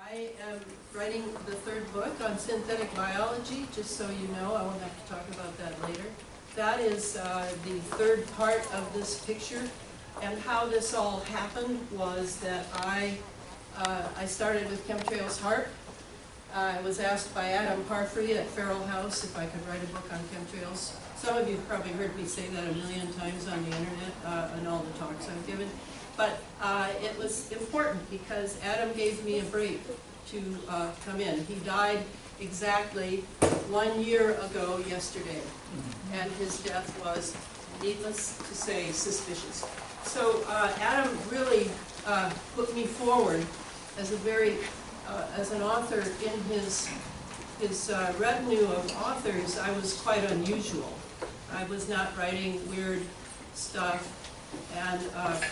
I am writing the third book on synthetic biology, just so you know. I won't have to talk about that later. That is the third part of this picture. And how this all happened was that I started with Chemtrails HAARP. I was asked by Adam Parfrey at Feral House if I could write a book on chemtrails. Some of you have probably heard me say that a million times on the internet in all the talks I've given. But it was important because Adam gave me a break to come in. He died exactly 1 year ago yesterday, and his death was, needless to say, suspicious. So Adam really put me forward as as an author. In his retinue of authors, I was quite unusual. I was not writing weird stuff and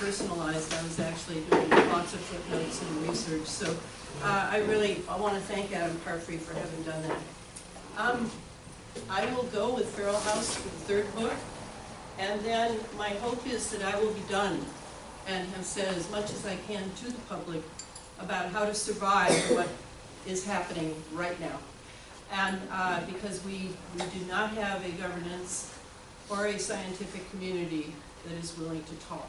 personalized. I was actually doing lots of footnotes and research. So I want to thank Adam Parfrey for having done that. I will go with Feral House for the third book, and then my hope is that I will be done and have said as much as I can to the public about how to survive what is happening right now. And because we do not have a governance or a scientific community that is willing to talk.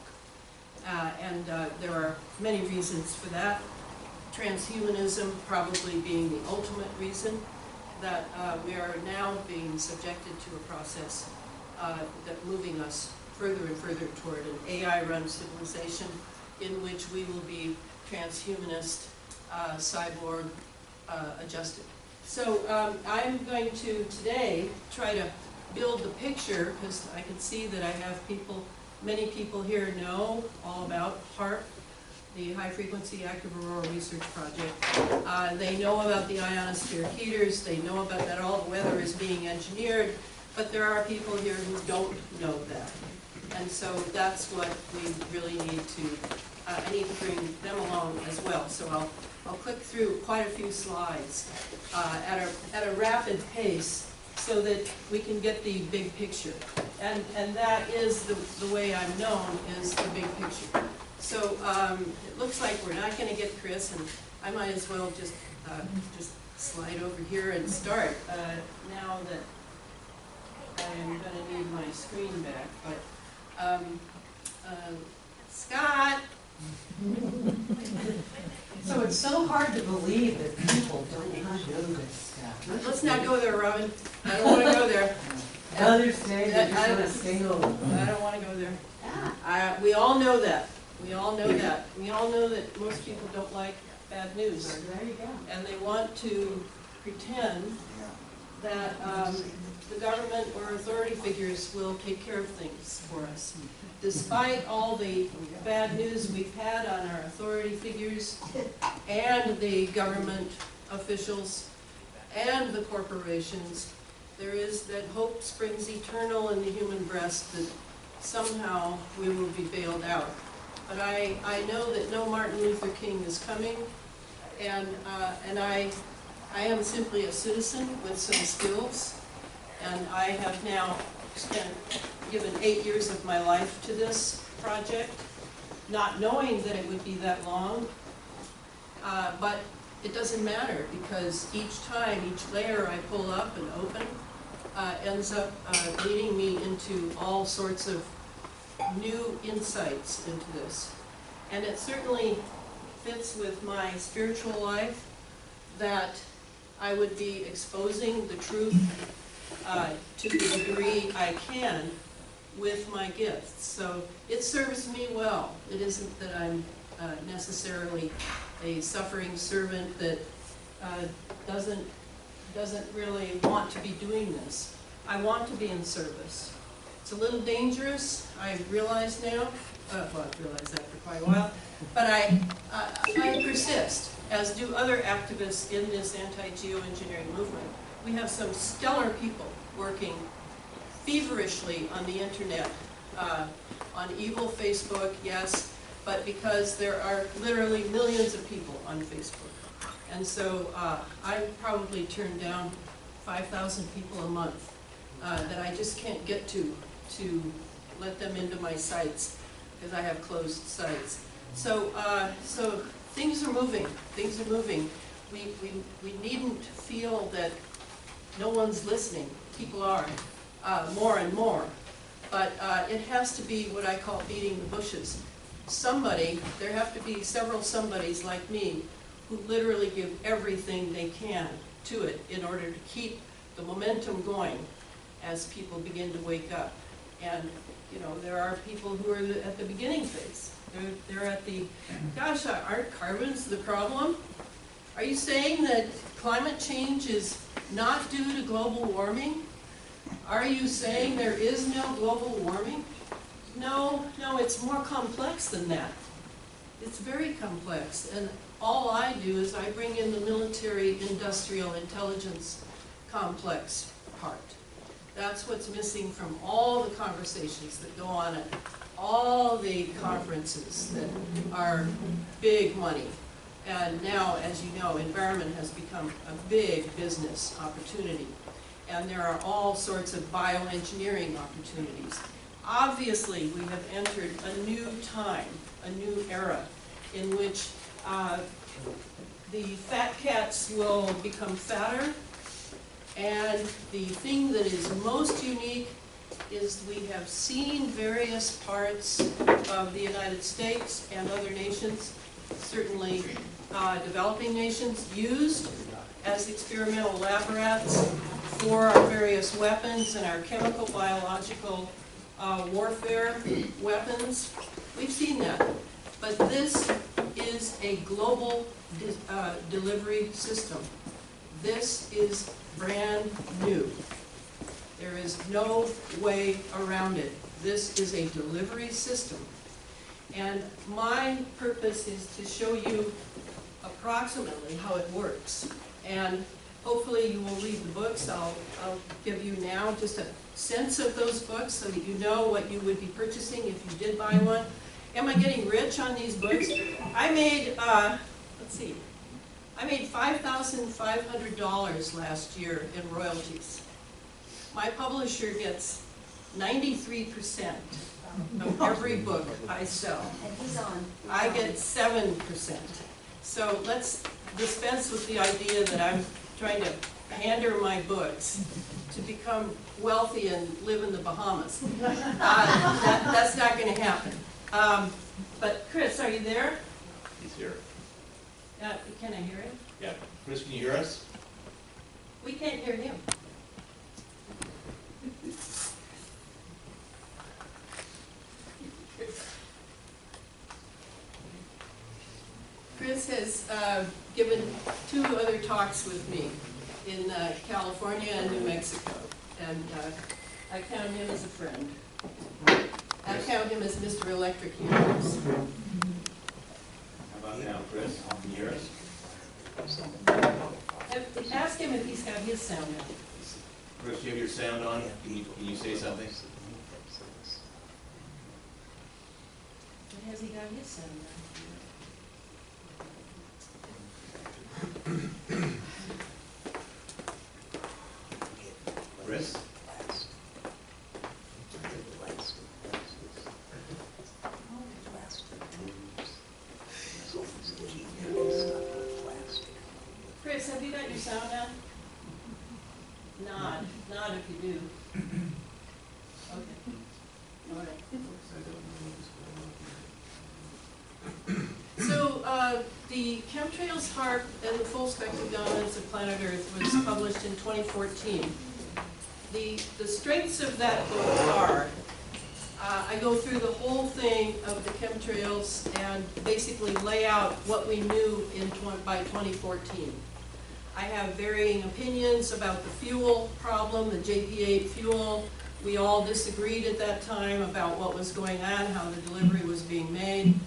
There are many reasons for that. Transhumanism probably being the ultimate reason that we are now being subjected to a process that moving us further and further toward an AI-run civilization in which we will be transhumanist, cyborg adjusted. So I'm going to today try to build the picture, because I can see that I have many people here know all about HAARP, the High Frequency Active Aurora Research Project. They know about the ionosphere heaters, they know about that all the weather is being engineered, but there are people here who don't know that. And so that's what we really need to, I need to bring them along as well. So I'll click through quite a few slides at a rapid pace so that we can get the big picture. And that is the way I'm known, is the big picture. So it looks like we're not going to get Chris, and I might as well just slide over here and start now that I am going to need my screen back. But Scott! So it's so hard to believe that people don't know this stuff. Let's not go there, Robin. I don't want to go there. Others say that you want to stay home. I don't want to go there. We all know that. We all know that. We all know that most people don't like bad news. So there you go. And they want to pretend that the government or authority figures will take care of things for us. Despite all the bad news we've had on our authority figures and the government officials and the corporations, there is that hope springs eternal in the human breast that somehow we will be bailed out. But I know that no Martin Luther King is coming, and I am simply a citizen with some skills, and I have now given 8 years of my life to this project, not knowing that it would be that long, but it doesn't matter, because each time, each layer I pull up and open ends up leading me into all sorts of new insights into this. And it certainly fits with my spiritual life that I would be exposing the truth to the degree I can with my gifts. So it serves me well. It isn't that I'm necessarily a suffering servant that doesn't really want to be doing this. I want to be in service. It's a little dangerous, I realize now. Well, I've realized that for quite a while. But I persist, as do other activists in this anti-geoengineering movement. We have some stellar people working feverishly on the internet, on evil Facebook, yes, but because there are literally millions of people on Facebook. And so I probably turn down 5,000 people a month that I just can't get to let them into my sites, because I have closed sites. So things are moving. Things are moving. we needn't feel that no one's listening. People are, more and more. But it has to be what I call beating the bushes. Somebody, there have to be several somebodies like me who literally give everything they can to it in order to keep the momentum going as people begin to wake up. And, you know, there are people who are at the beginning phase. They're at the, gosh, aren't carbons the problem? Are you saying that climate change is not due to global warming? Are you saying there is no global warming? No, it's more complex than that. It's very complex, and all I do is I bring in the military-industrial intelligence complex part. That's what's missing from all the conversations that go on at all the conferences that are big money. And now, as you know, environment has become a big business opportunity. And there are all sorts of bioengineering opportunities. Obviously, we have entered a new time, a new era, in which the fat cats will become fatter. And the thing that is most unique is we have seen various parts of the United States and other nations, certainly developing nations, used as experimental lab rats for our various weapons and our chemical, biological warfare weapons. We've seen that. But this is a global delivery system. This is brand new. There is no way around it. This is a delivery system. And my purpose is to show you approximately how it works. And hopefully you will read the books. I'll give you now just a sense of those books so that you know what you would be purchasing if you did buy one. Am I getting rich on these books? I made, let's see, I made $5,500 last year in royalties. My publisher gets 93% of every book I sell. I get 7%. So let's dispense with the idea that I'm trying to pander my books to become wealthy and live in the Bahamas. That's not going to happen. But Chris, are you there? He's here. Can I hear him? Yeah. Chris, can you hear us? We can't hear him. Chris has given 2 other talks with me in California and New Mexico, and I count him as a friend. I count him as Mr. Electric Heroes. How about now, Chris? Can you hear us? Ask him if he's got his sound on. Chris, do you have your sound on? Can you say something? But has he got his sound on? Chris? Chris, have you got your sound on? Nod if you do. Okay. All right. So the Chemtrails, HAARP, and the Full Spectrum Dominance of Planet Earth was published in 2014. The strengths of that book are, I go through the whole thing of the chemtrails and basically lay out what we knew by 2014. I have varying opinions about the fuel problem, the JP8 fuel. We all disagreed at that time about what was going on, how the delivery was being made.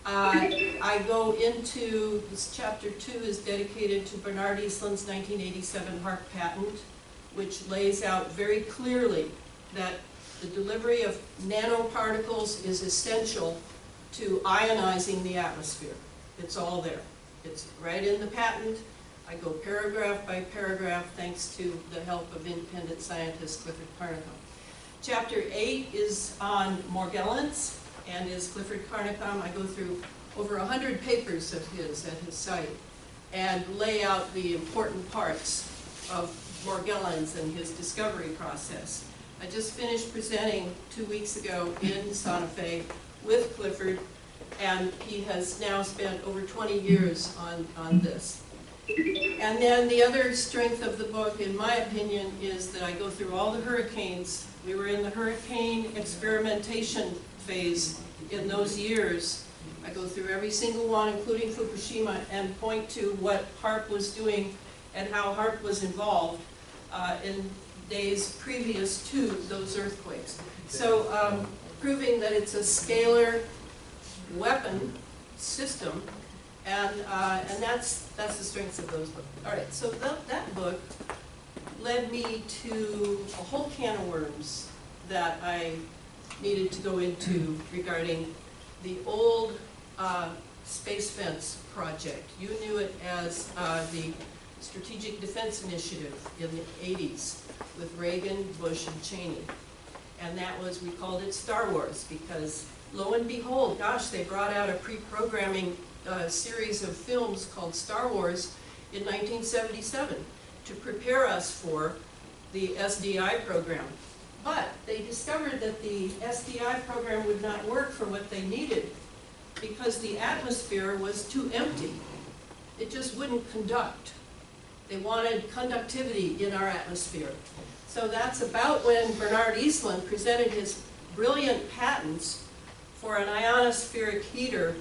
I go into, this chapter 2 is dedicated to Bernard Eastland's 1987 HAARP patent, which lays out very clearly that the delivery of nanoparticles is essential to ionizing the atmosphere. It's all there. It's right in the patent. I go paragraph by paragraph thanks to the help of independent scientist Clifford Carnicom. Chapter 8 is on Morgellons and is Clifford Carnicom. I go through over 100 papers of his at his site. and lay out the important parts of Morgellons and his discovery process. I just finished presenting 2 weeks ago in Santa Fe with Clifford, and he has now spent over 20 years on this. And then the other strength of the book, in my opinion, is that I go through all the hurricanes. We were in the hurricane experimentation phase in those years. I go through every single one, including Fukushima, and point to what HAARP was doing and how HAARP was involved in days previous to those earthquakes. So proving that it's a scalar weapon system, and that's the strengths of those books. All right, so that book led me to a whole can of worms that I needed to go into regarding the old space fence project. You knew it as the Strategic Defense Initiative in the 80s with Reagan, Bush, and Cheney. And that was, we called it Star Wars, because lo and behold, gosh, they brought out a pre-programming series of films called Star Wars in 1977 to prepare us for the SDI program. But they discovered that the SDI program would not work for what they needed because the atmosphere was too empty. It just wouldn't conduct. They wanted conductivity in our atmosphere. So that's about when Bernard Eastland presented his brilliant patents for an ionospheric heater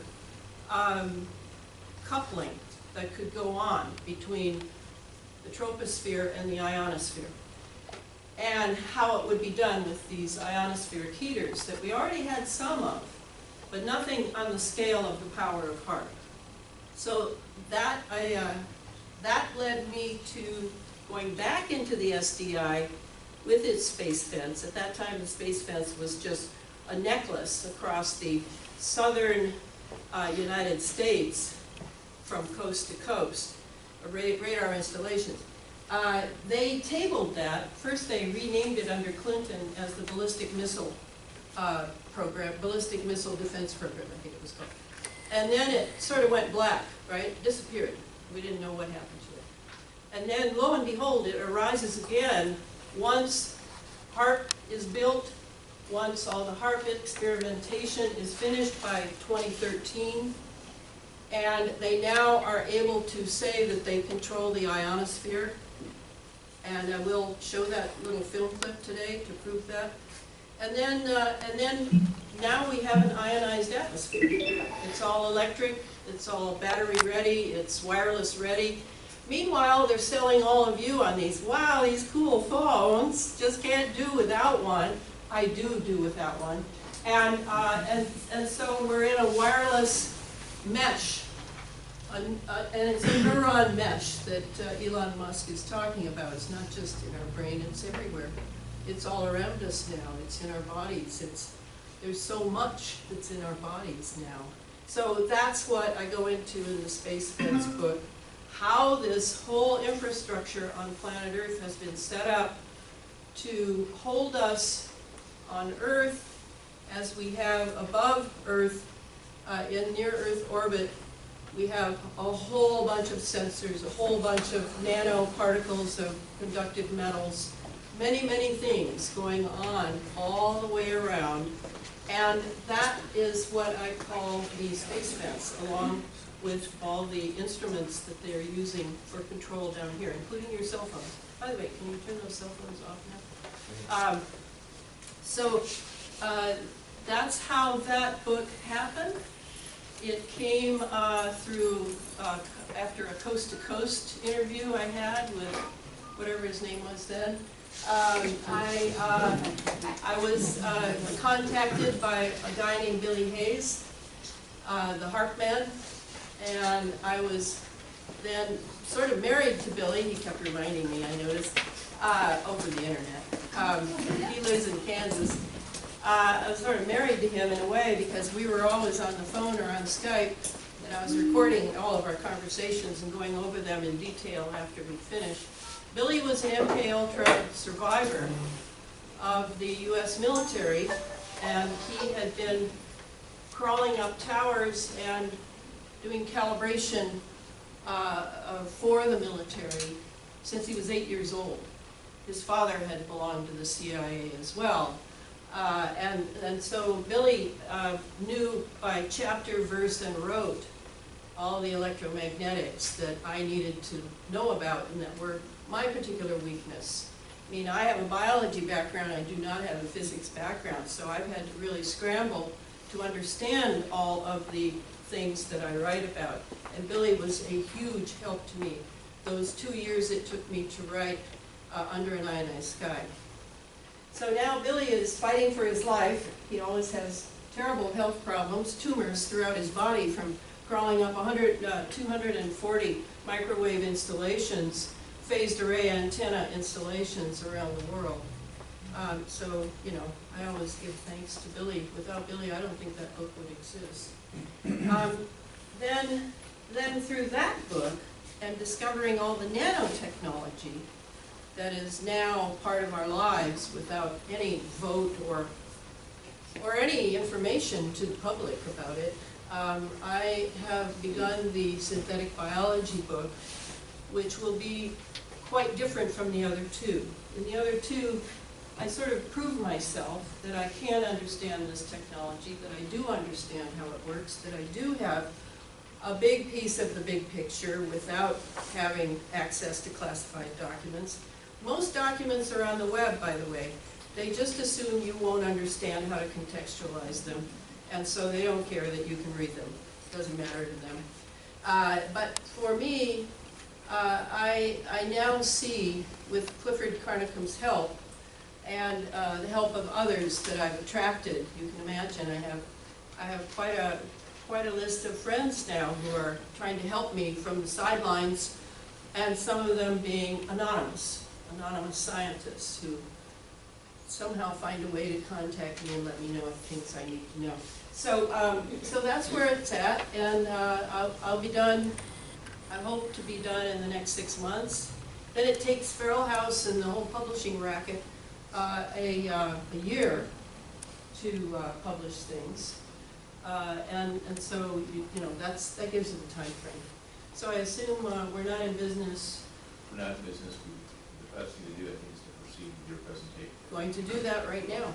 coupling that could go on between the troposphere and the ionosphere, and how it would be done with these ionospheric heaters that we already had some of, but nothing on the scale of the power of HAARP. So that led me to going back into the SDI with its space fence. At that time, the space fence was just a necklace across the southern United States from coast to coast, radar installations. They tabled that. First they renamed it under Clinton as the Ballistic Missile Program, Ballistic Missile Defense Program, I think it was called. And then it sort of went black, right? Disappeared. We didn't know what happened to it. And then lo and behold, it arises again once HAARP is built, once all the HAARP experimentation is finished by 2013, and they now are able to say that they control the ionosphere. And I will show that little film clip today to prove that. And then now we have an ionized atmosphere. It's all electric, it's all battery ready, it's wireless ready. Meanwhile, they're selling all of you on these, wow, these cool phones, just can't do without one. I do without one. And so we're in a wireless mesh, and it's a neuron mesh that Elon Musk is talking about. It's not just in our brain, it's everywhere. It's all around us now, it's in our bodies. There's so much that's in our bodies now. So that's what I go into in the Space Fence book, how this whole infrastructure on planet Earth has been set up to hold us on Earth as we have above Earth, in near-Earth orbit. We have a whole bunch of sensors, a whole bunch of nanoparticles of conductive metals, many, many things going on all the way around. And that is what I call the space fence, along with all the instruments that they're using for control down here, including your cell phones. By the way, can you turn those cell phones off now? That's how that book happened. It came through, after a coast-to-coast interview I had with whatever his name was then. I was contacted by a guy named Billy Hayes, the HAARP man, and I was then sort of married to Billy. He kept reminding me, I noticed, over the internet. He lives in Kansas. I was sort of married to him in a way because we were always on the phone or on Skype, and I was recording all of our conversations and going over them in detail after we finished. Billy was an MKUltra survivor of the U.S. military, and he had been crawling up towers and doing calibration for the military since he was 8 years old. His father had belonged to the CIA as well. And so Billy knew by chapter, verse, and wrote all the electromagnetics that I needed to know about and that were my particular weakness. I mean, I have a biology background, I do not have a physics background, so I've had to really scramble to understand all of the things that I write about. And Billy was a huge help to me those 2 years it took me to write Under an Ionized Sky. So now Billy is fighting for his life. He always has terrible health problems, tumors throughout his body from crawling up 240 microwave installations, phased array antenna installations around the world. So, you know, I always give thanks to Billy. Without Billy, I don't think that book would exist. Then through that book, and discovering all the nanotechnology that is now part of our lives without any vote or any information to the public about it, I have begun the synthetic biology book, which will be quite different from the other two. In the other two, I sort of prove myself that I can understand this technology, that I do understand how it works, that I do have a big piece of the big picture without having access to classified documents. Most documents are on the web, by the way. They just assume you won't understand how to contextualize them, and so they don't care that you can read them. It doesn't matter to them. But for me, I now see, with Clifford Carnicom's help, and the help of others that I've attracted, you can imagine I have quite a list of friends now who are trying to help me from the sidelines, and some of them being anonymous scientists who somehow find a way to contact me and let me know things I need to know. So that's where it's at, and I'll be done. I hope to be done in the next 6 months. Then it takes Feral House and the whole publishing racket a year to publish things, and so you know that gives it a time frame. So I assume we're not in business. We're not in business. The best thing to do, I think, is to proceed with your presentation. Going to do that right now.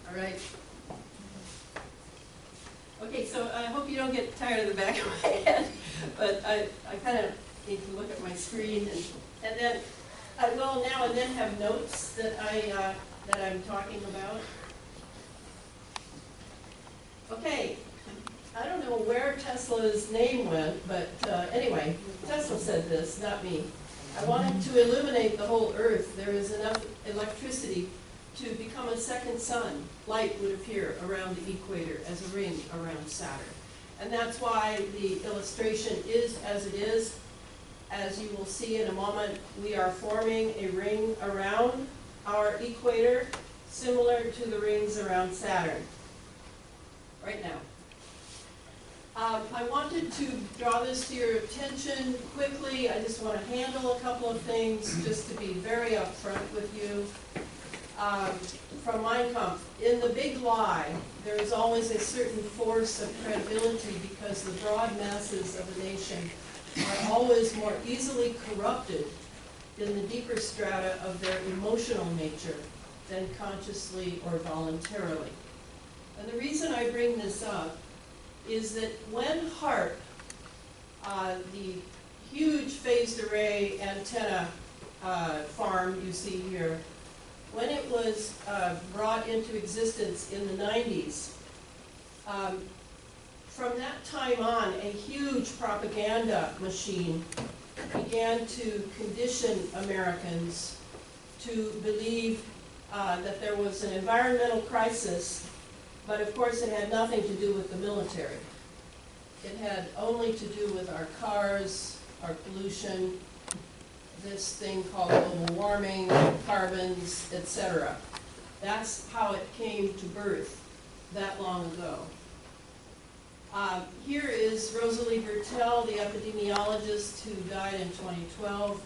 All right. Okay, so I hope you don't get tired of the back of my head, but I kind of need to look at my screen, and then I will now and then have notes that I'm talking about. Okay, I don't know where Tesla's name went, but anyway, Tesla said this, not me. I wanted to illuminate the whole Earth. There is enough electricity to become a second sun. Light would appear around the equator as a ring around Saturn. And that's why the illustration is as it is. As you will see in a moment, we are forming a ring around our equator, similar to the rings around Saturn, right now. I wanted to draw this to your attention quickly. I just want to handle a couple of things, just to be very upfront with you. From Mein Kampf, in the big lie, there is always a certain force of credibility because the broad masses of a nation are always more easily corrupted in the deeper strata of their emotional nature than consciously or voluntarily. And the reason I bring this up is that when HAARP, the huge phased array antenna farm you see here, when it was brought into existence in the 90s, from that time on, a huge propaganda machine began to condition Americans to believe that there was an environmental crisis, but of course it had nothing to do with the military. It had only to do with our cars, our pollution, this thing called global warming, carbons, etc. That's how it came to birth that long ago. Here is Rosalie Bertel, the epidemiologist who died in 2012.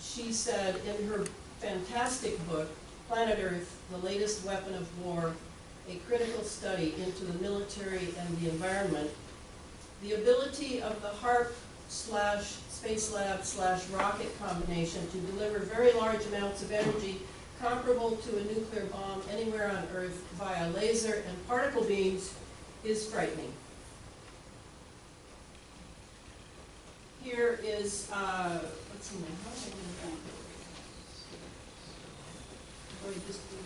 She said in her fantastic book, Planet Earth, The Latest Weapon of War, a critical study into the military and the environment, the ability of the HAARP space lab / rocket combination to deliver very large amounts of energy comparable to a nuclear bomb anywhere on Earth via laser and particle beams is frightening. Here is, let's see, how am I going to do that? Or just do it.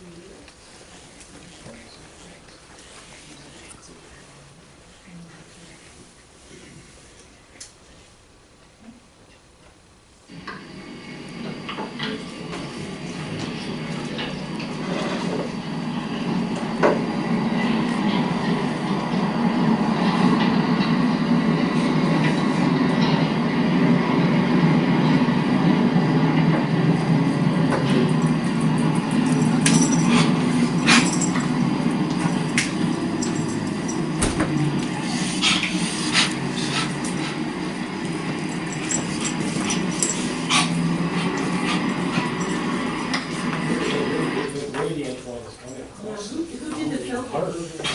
Who did the film?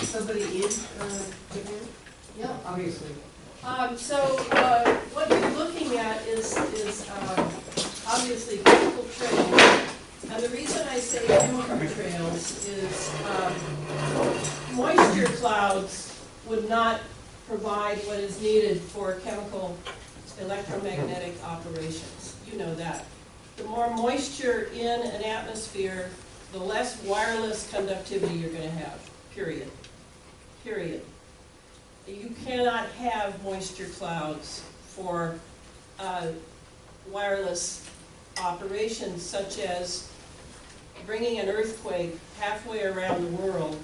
Somebody in Japan? Yeah. Obviously. What you're looking at is obviously chemical trails. And the reason I say chemical trails is moisture clouds would not provide what is needed for chemical electromagnetic operations. You know that. The more moisture in an atmosphere, the less wireless conductivity you're going to have, period. Period. You cannot have moisture clouds for wireless operations, such as bringing an earthquake halfway around the world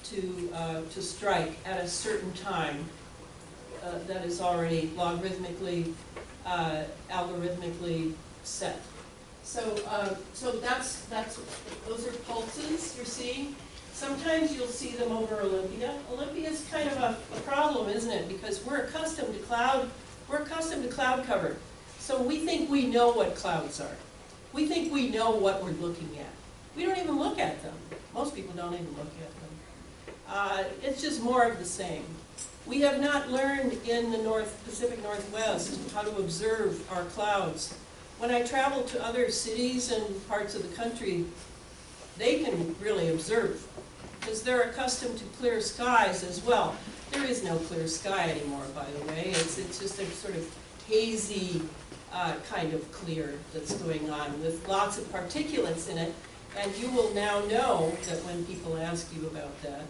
to strike at a certain time that is already logarithmically, algorithmically set. So those are pulses you're seeing. Sometimes you'll see them over Olympia. Olympia is kind of a problem, isn't it? Because we're accustomed to cloud cover. So we think we know what clouds are. We think we know what we're looking at. We don't even look at them. Most people don't even look at them. It's just more of the same. We have not learned in the Pacific Northwest how to observe our clouds. When I travel to other cities and parts of the country, they can really observe, because they're accustomed to clear skies as well. There is no clear sky anymore, by the way. It's just a sort of hazy kind of clear that's going on with lots of particulates in it. And you will now know that when people ask you about that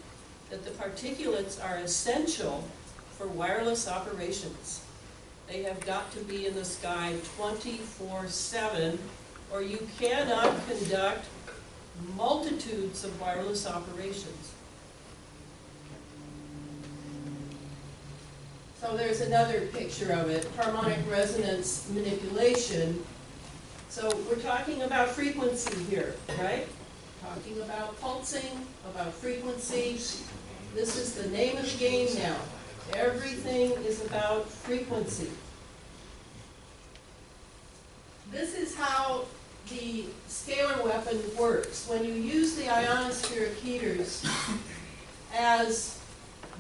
the particulates are essential for wireless operations. They have got to be in the sky 24/7, or you cannot conduct multitudes of wireless operations. So there's another picture of it, harmonic resonance manipulation. So we're talking about frequency here, right? Talking about pulsing, about frequency. This is the name of the game now. Everything is about frequency. This is how the scalar weapon works. When you use the ionospheric heaters as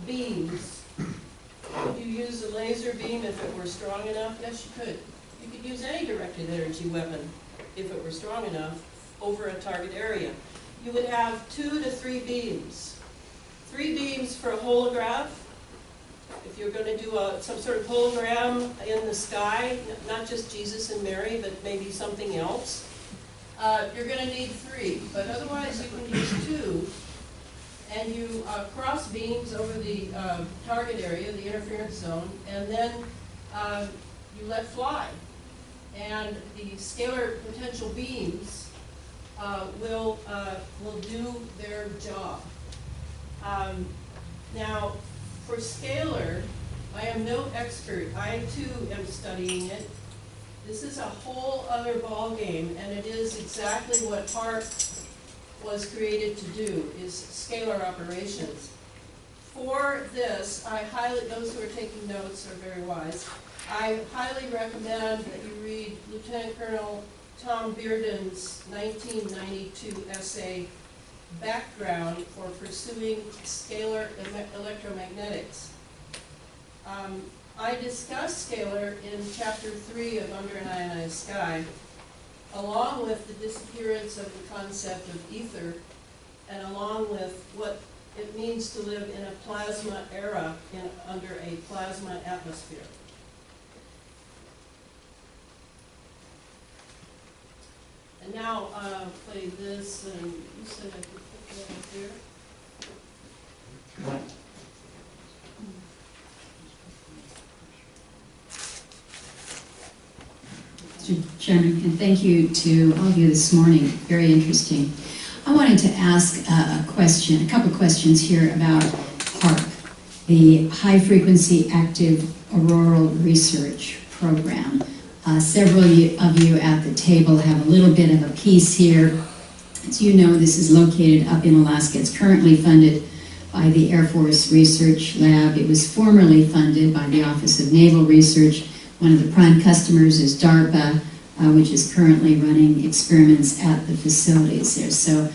beams, could you use a laser beam if it were strong enough? Yes, you could. You could use any directed energy weapon if it were strong enough over a target area. You would have 2 to 3 beams. 3 beams for a holograph. If you're going to do some sort of hologram in the sky, not just Jesus and Mary, but maybe something else, you're going to need 3. But otherwise you can use 2. And you cross beams over the target area, the interference zone, and then you let fly. And the scalar potential beams will do their job. Now, for scalar, I am no expert. I too am studying it. This is a whole other ballgame, and it is exactly what HAARP was created to do, is scalar operations. For this, those who are taking notes are very wise. I highly recommend that you read Lieutenant Colonel Tom Bearden's 1992 essay, Background for Pursuing Scalar Electromagnetics. I discussed Scalar in chapter 3 of Under an Ionized Sky, along with the disappearance of the concept of ether, and along with what it means to live in a plasma era under a plasma atmosphere. And now I'll play this, and you said I could put that up there. Mr. Chairman, and thank you to all of you this morning. Very interesting. I wanted to ask a couple questions here about HAARP, the High Frequency Active Auroral Research Program. Several of you at the table have a little bit of a piece here. As you know, this is located up in Alaska. It's currently funded by the Air Force Research Lab. It was formerly funded by the Office of Naval Research. One of the prime customers is DARPA, which is currently running experiments at the facilities there. So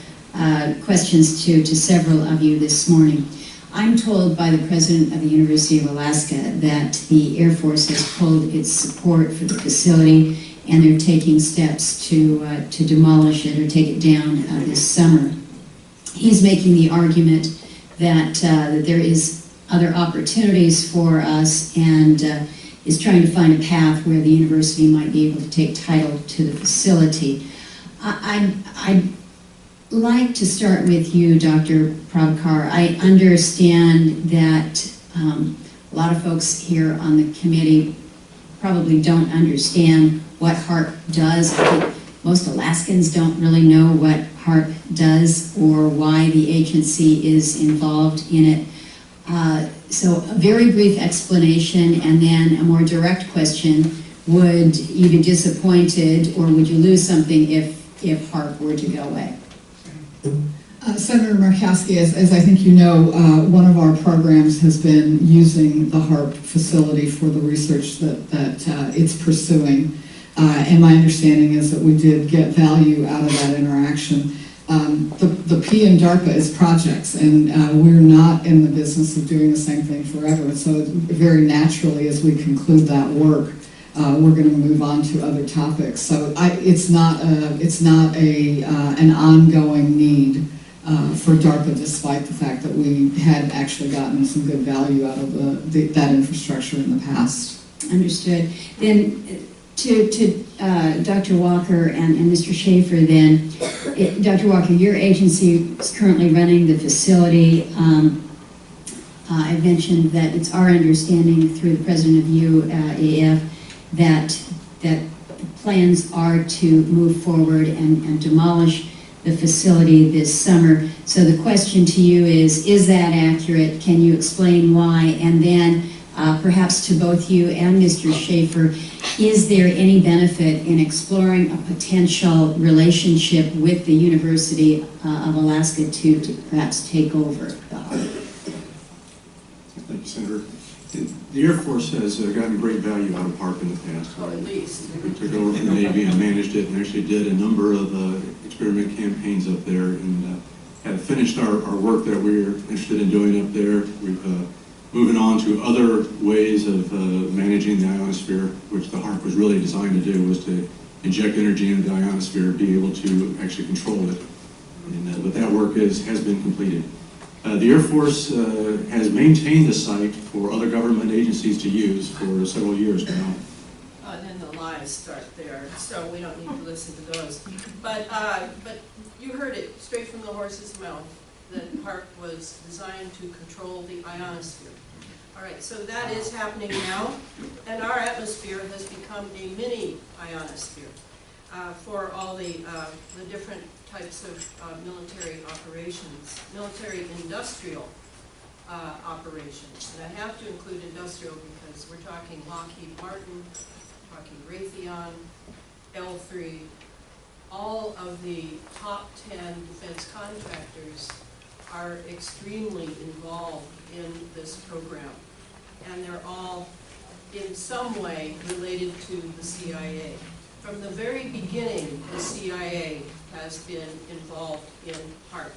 questions to several of you this morning. I'm told by the president of the University of Alaska that the Air Force has pulled its support for the facility, and they're taking steps to demolish it or take it down this summer. He's making the argument that there is other opportunities for us, and is trying to find a path where the university might be able to take title to the facility. I'd like to start with you, Dr. Prabhakar. I understand that a lot of folks here on the committee probably don't understand what HAARP does. I think most Alaskans don't really know what HAARP does or why the agency is involved in it. So a very brief explanation, and then a more direct question. Would you be disappointed, or would you lose something if HAARP were to go away? Senator Murkowski, as I think you know, one of our programs has been using the HAARP facility for the research that it's pursuing. And my understanding is that we did get value out of that interaction. The P in DARPA is projects, and we're not in the business of doing the same thing forever. And so very naturally, as we conclude that work, we're going to move on to other topics. So it's not an ongoing need for DARPA, despite the fact that we had actually gotten some good value out of that infrastructure in the past. Understood. Then to Dr. Walker and Mr. Schaefer, then, Dr. Walker, your agency is currently running the facility. I mentioned that it's our understanding through the president of UAF that plans are to move forward and demolish the facility this summer. So the question to you is that accurate? Can you explain why? And then perhaps to both you and Mr. Schaefer, is there any benefit in exploring a potential relationship with the University of Alaska to perhaps take over the HAARP? Thank you, Senator. The Air Force has gotten great value out of HAARP in the past. Or at least. We took over from the Navy and managed it, and actually did a number of experiment campaigns up there, and have finished our work that we were interested in doing up there. We've moving on to other ways of managing the ionosphere, which the HAARP was really designed to do, was to inject energy into the ionosphere, be able to actually control it. And but that work has been completed. The Air Force has maintained the site for other government agencies to use for several years now. And then the lies start there, so we don't need to listen to those. But you heard it straight from the horse's mouth, that HAARP was designed to control the ionosphere. All right, so that is happening now, and our atmosphere has become a mini ionosphere for all the different types of military operations, military industrial operations. And I have to include industrial because we're talking Lockheed Martin, talking Raytheon, L3, all of the top 10 defense contractors are extremely involved in this program. And they're all in some way related to the CIA. From the very beginning, the CIA has been involved in HAARP,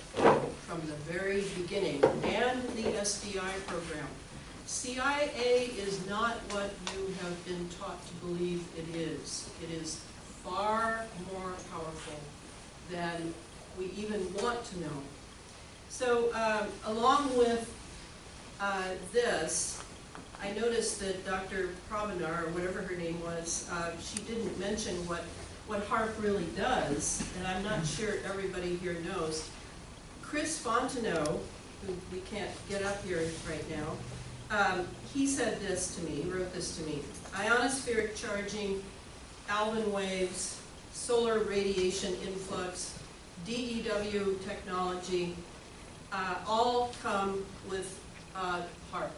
from the very beginning, and the SDI program. CIA is not what you have been taught to believe it is. It is far more powerful than we even want to know. So along with this, I noticed that Dr. Provenar, or whatever her name was, she didn't mention what HAARP really does, and I'm not sure everybody here knows. Chris Fontenot, who we can't get up here right now, he said this to me, he wrote this to me. Ionospheric charging, Alvin waves, solar radiation influx, DEW technology, all come with HAARP.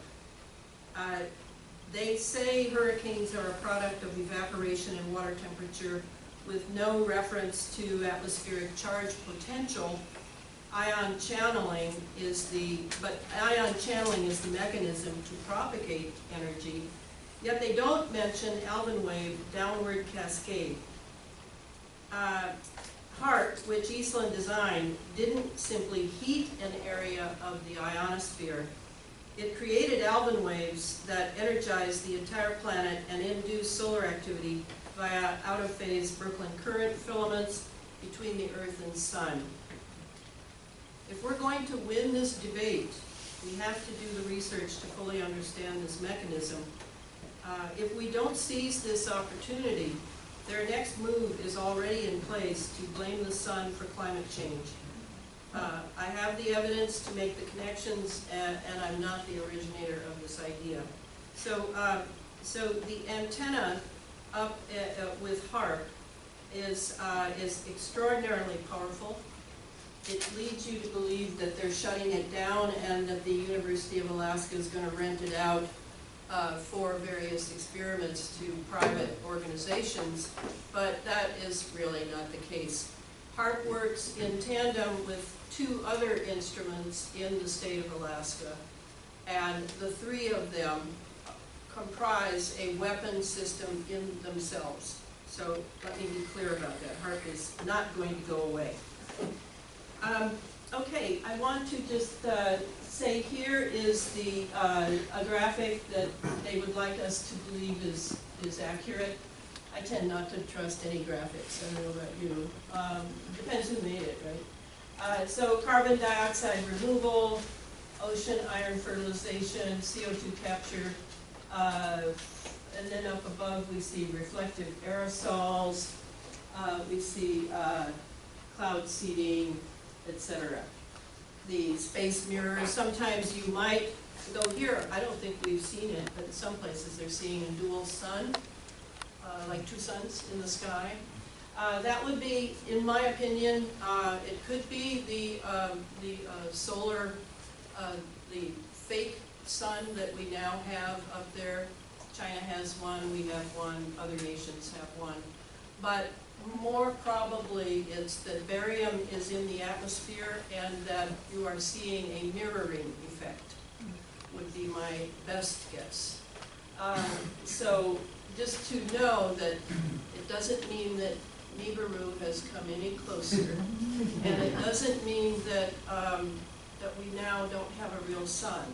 They say hurricanes are a product of evaporation and water temperature with no reference to atmospheric charge potential. Ion channeling is the mechanism to propagate energy, yet they don't mention Alvin wave downward cascade. HAARP, which Eastland designed, didn't simply heat an area of the ionosphere. It created Alvin waves that energized the entire planet and induced solar activity via out-of-phase Brooklyn current filaments between the Earth and Sun. If we're going to win this debate, we have to do the research to fully understand this mechanism. If we don't seize this opportunity, their next move is already in place to blame the sun for climate change. I have the evidence to make the connections, and I'm not the originator of this idea. So, so the antenna up with HAARP is extraordinarily powerful. It leads you to believe that they're shutting it down and that the University of Alaska is going to rent it out for various experiments to private organizations, but that is really not the case. HAARP works in tandem with two other instruments in the state of Alaska, and the three of them comprise a weapon system in themselves. So let me be clear about that. HAARP is not going to go away. Okay, I want to just say here is the a graphic that they would like us to believe is accurate. I tend not to trust any graphics. I don't know about you. Depends who made it, right? So carbon dioxide removal, ocean iron fertilization, CO2 capture, and then up above we see reflective aerosols, we see cloud seeding, etc. The space mirrors, sometimes you might go here, I don't think we've seen it, but in some places they're seeing a dual sun, like two suns in the sky. That would be, in my opinion, it could be the solar, the fake sun that we now have up there. China has one, we have one, other nations have one. But more probably it's that barium is in the atmosphere and that you are seeing a mirroring effect, would be my best guess. So just to know that it doesn't mean that Nibiru has come any closer, and it doesn't mean that that we now don't have a real sun.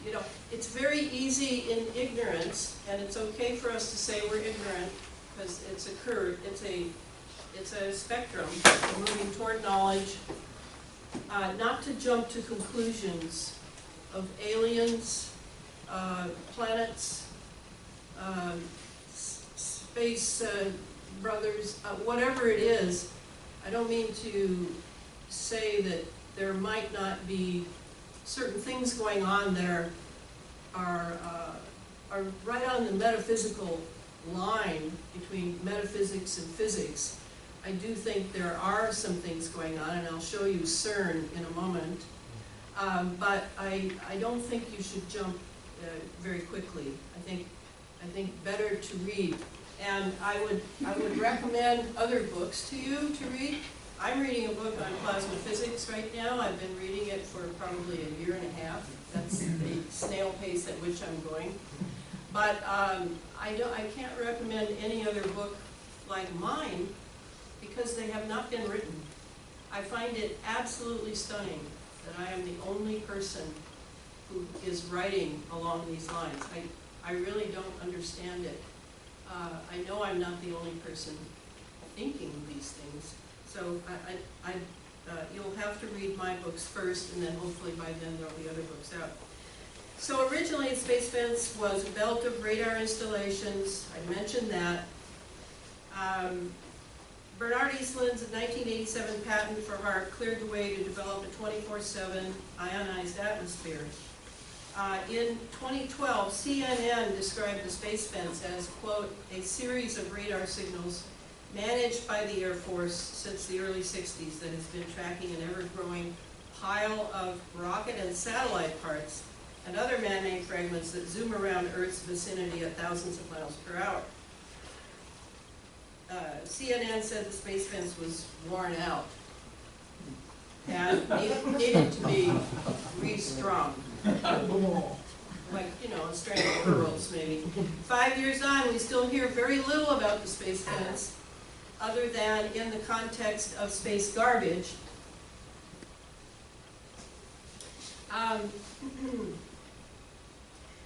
You know, it's very easy in ignorance, and it's okay for us to say we're ignorant because it's a curve. It's a spectrum. We're moving toward knowledge, not to jump to conclusions of aliens, planets, space brothers, whatever it is. I don't mean to say that there might not be certain things going on that are right on the metaphysical line between metaphysics and physics. I do think there are some things going on, and I'll show you CERN in a moment. But I don't think you should jump very quickly. I think better to read. And I would recommend other books to you to read. I'm reading a book on plasma physics right now. I've been reading it for probably a year and a half. That's the snail pace at which I'm going. But I can't recommend any other book like mine because they have not been written. I find it absolutely stunning that I am the only person who is writing along these lines. I really don't understand it. I know I'm not the only person thinking these things, so you'll have to read my books first, and then hopefully by then there'll be other books out. So originally, Space Fence was a belt of radar installations. I mentioned that. Bernard Eastland's 1987 patent for HAARP cleared the way to develop a 24/7 ionized atmosphere. In 2012, CNN described the Space Fence as, quote, a series of radar signals managed by the Air Force since the early 60s that has been tracking an ever-growing pile of rocket and satellite parts and other man-made fragments that zoom around Earth's vicinity at thousands of miles per hour. CNN said the Space Fence was worn out and needed to be restrung. Like, you know, a string of pearls, maybe. 5 years on, we still hear very little about the Space Fence, other than in the context of space garbage.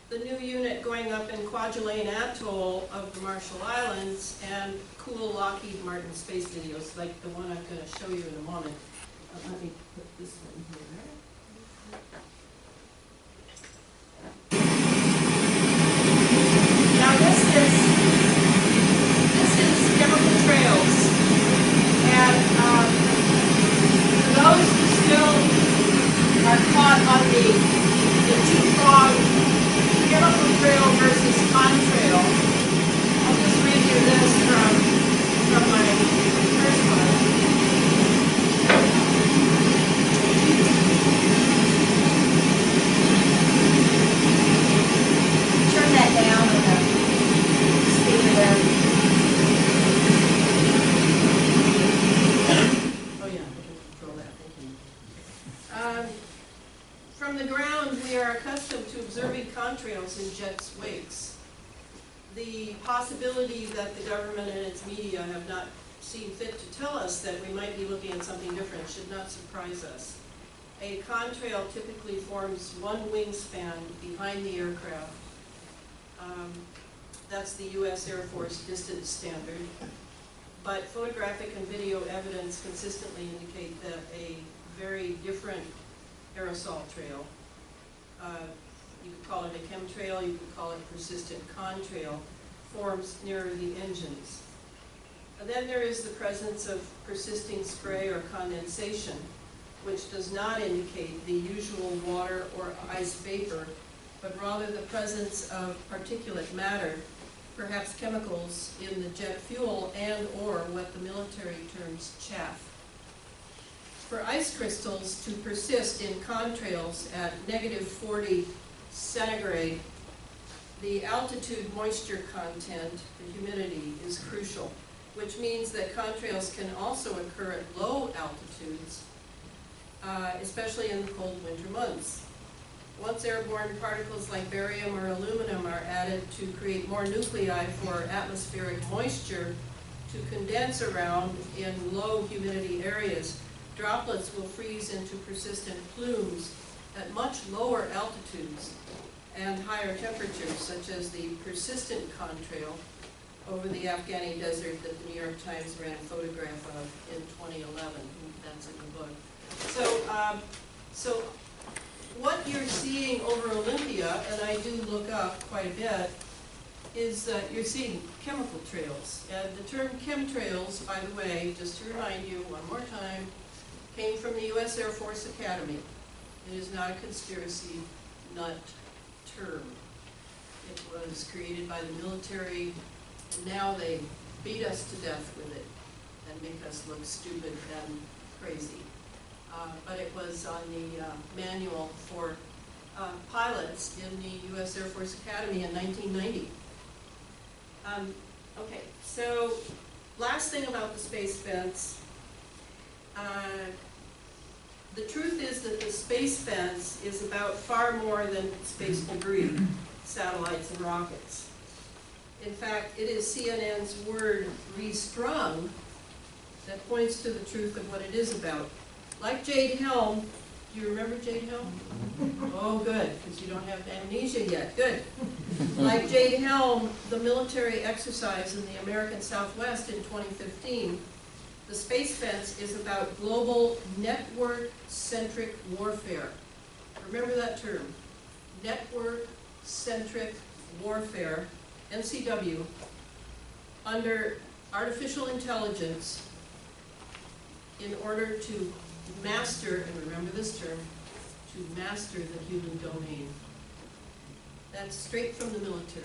The new unit going up in Kwajalein Atoll of the Marshall Islands, and cool Lockheed Martin space videos, like the one I'm going to show you in a moment. Let me put this one here. Now this is chemical trails, and for those who still are caught on the two-pronged chemical trail versus contrail, I'll just read you this from my first one. Turn that down with the speaker there. Oh yeah, I can control that, thank you. From the ground, we are accustomed to observing contrails in jets' wakes. The possibility that the government and its media have not seen fit to tell us that we might be looking at something different should not surprise us. A contrail typically forms one wingspan behind the aircraft. That's the U.S. Air Force distance standard. But photographic and video evidence consistently indicate that a very different aerosol trail, you could call it a chemtrail, you could call it persistent contrail, forms nearer the engines. And then there is the presence of persisting spray or condensation, which does not indicate the usual water or ice vapor, but rather the presence of particulate matter, perhaps chemicals in the jet fuel and or what the military terms chaff. For ice crystals to persist in contrails at -40 centigrade, the altitude moisture content, the humidity, is crucial, which means that contrails can also occur at low altitudes, especially in the cold winter months. Once airborne particles like barium or aluminum are added to create more nuclei for atmospheric moisture to condense around in low humidity areas, droplets will freeze into persistent plumes at much lower altitudes and higher temperatures, such as the persistent contrail over the Afghani desert that the New York Times ran a photograph of in 2011. That's in the book. So what you're seeing over Olympia, and I do look up quite a bit, is you're seeing chemical trails. And the term chemtrails, by the way, just to remind you one more time, came from the U.S. Air Force Academy. It is not a conspiracy nut term. It was created by the military, and now they beat us to death with it and make us look stupid and crazy. But it was on the manual for pilots in the U.S. Air Force Academy in 1990. Okay, so last thing about the Space Fence. The truth is that the Space Fence is about far more than space debris, satellites and rockets. In fact, it is CNN's word restrung that points to the truth of what it is about. Like Jade Helm, Do you remember Jade Helm? Oh, good, because you don't have amnesia yet. Good. Like Jade Helm, the military exercise in the American Southwest in 2015, the space fence is about global network-centric warfare. Remember that term, network-centric warfare, NCW, under artificial intelligence in order to master, and remember this term, to master the human domain. That's straight from the military.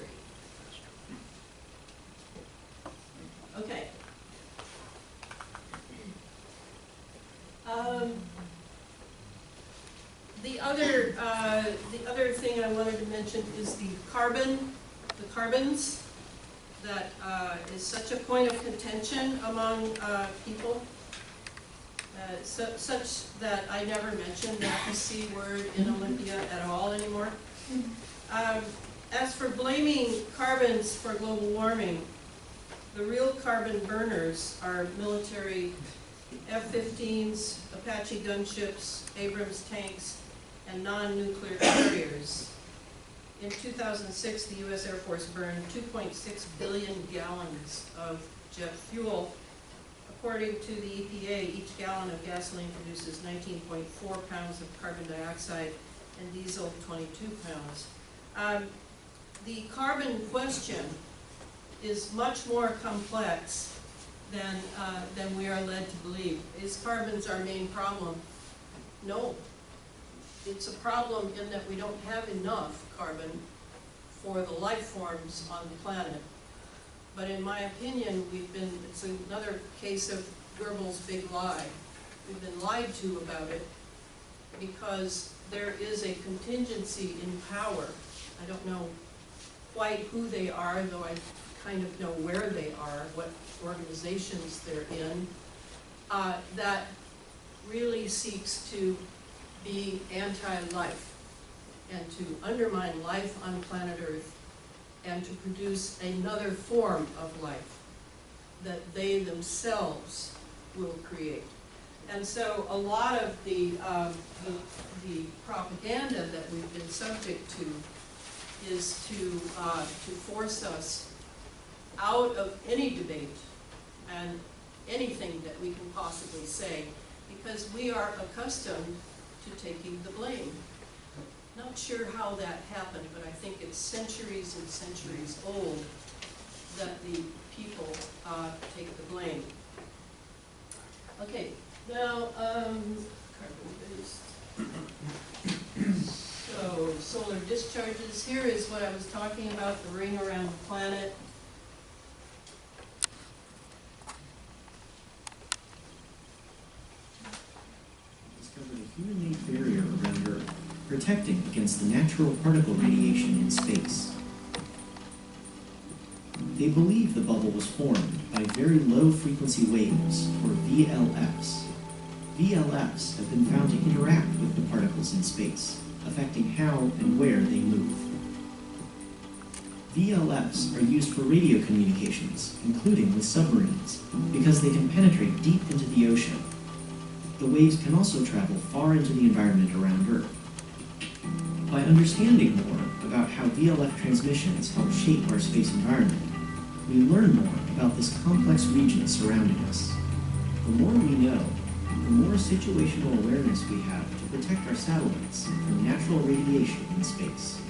Okay. The other thing I wanted to mention is the carbons that is such a point of contention among people. Such that I never mention that C word in Olympia at all anymore. As for blaming carbons for global warming, the real carbon burners are military F-15s, Apache gunships, Abrams tanks, and non-nuclear carriers. In 2006, the U.S. Air Force burned 2.6 billion gallons of jet fuel. According to the EPA, each gallon of gasoline produces 19.4 pounds of carbon dioxide and diesel 22 pounds. The carbon question is much more complex than we are led to believe. Is carbons our main problem? No. It's a problem in that we don't have enough carbon for the life forms on the planet. But in my opinion, it's another case of Goebbels' big lie. We've been lied to about it because there is a contingency in power. I don't know quite who they are, though I kind of know where they are, what organizations they're in, that really seeks to be anti-life and to undermine life on planet Earth and to produce another form of life that they themselves will create. And so a lot of the propaganda that we've been subject to is to force us out of any debate and anything that we can possibly say, because we are accustomed to taking the blame. Not sure how that happened, but I think it's centuries and centuries old that the people take the blame. Okay, now, carbon-based. So, solar discharges. Here is what I was talking about, the ring around the planet. Discovered a human-made barrier around Earth, protecting against the natural particle radiation in space. They believe the bubble was formed by very low-frequency waves, or VLFs. VLFs have been found to interact with the particles in space, affecting how and where they move. VLFs are used for radio communications, including with submarines, because they can penetrate deep into the ocean. The waves can also travel far into the environment around Earth. By understanding more about how VLF transmissions help shape our space environment, we learn more about this complex region surrounding us. The more we know, the more situational awareness we have to protect our satellites from natural radiation in space.